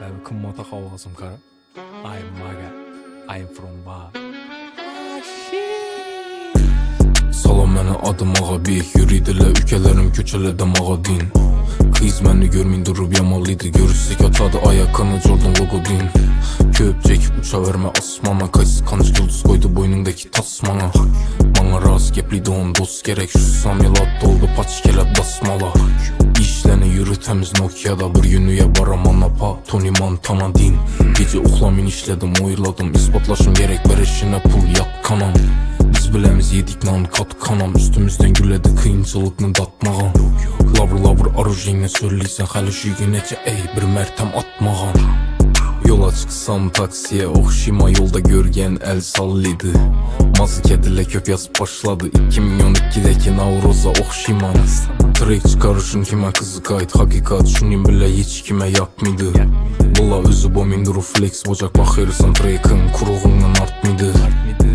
Ben kımmata kavgasım kara. I'm Maga. I'm from Ba. Salam mənə adım ağa beyik. Yürüydülə ülkələrim köçələdim ağa din. Kız məni görməyin durub yamalıydı. Görürsək atadı ayaqqanı Jordan logo din. Köpcək uça vermə asmana. Kaysız kanıcı yıldız koydu boynundaki tasmana. Bana rast gepliydi on dost gerek. Şu samilat doldu paç kelep basmala. İşləni yürü təmiz Nokia'da. Bir günüyə baraman apa Tony Montana din. Gece uxlamin işlədim oyladım. İspatlaşım gerek verişinə pul yat kanam. Biz biləmiz yedik nan kat kanam. Üstümüzdən gülədi kıyınçılıqını datmağan. Lavr arujinə söyləysən hələ şu günəcə ey bir mərtəm atmağan. Yola çıksam taksiye oxşima yolda görgən əl sallıydı. Mazı kedilə köp yazıb başladı 2012'deki Navroz'a oxşiman. Trek çıkarışın kime kızı kayıt hakikat şunin bile hiç kime yapmıydı. Bula özü bomindur flex bocak bakırsan trekin kuruğundan artmıydı.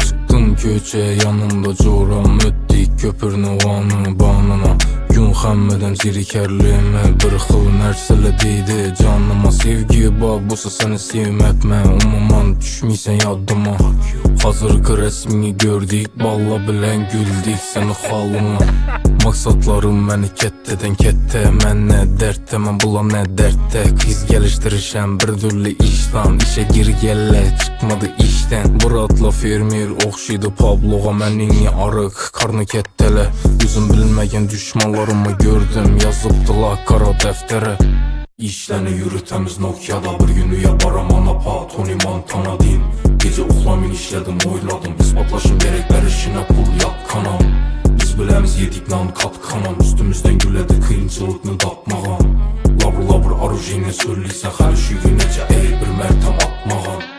Çıktım köçe yanımda coram ötdik köpürünü vanı banına. Gün xəmmeden zirikərliyimə bir xıl nərsələdiydi canıma. Sevgi babusa səni sevmətmə umuman düşməysən yadıma. Hazırkı resmini gördük balla bilən güldük səni xalına. Maksatlarım məni kəttədən kəttə. Mən nə dərddə mən bula nə dərddə. Kız gəlişdirişən bir türlü işdən. İşə gir gəllə çıxmadı işdən. Buratla fermer oxşıydı Pabloğa. Mənini arıq karnı kəttələ. Üzüm bilməyən düşmanlarımı gördüm. Yazıbdılar qara dəftərə. İşləni yürü təmiz Nokia'da. Bir günüyə baraman apa Tony Montana din. Gece uxlamin işlədim oyladım. İspatlaşım gerek verişinə pul yat kanam. Biz biləmiz yedik nan kat kanam. Üstümüzdən gülədi kıyınçılıqını datmağan. Lavr arujinə söyləysən hələ şu günəcə ey bir mərtəm atmağan.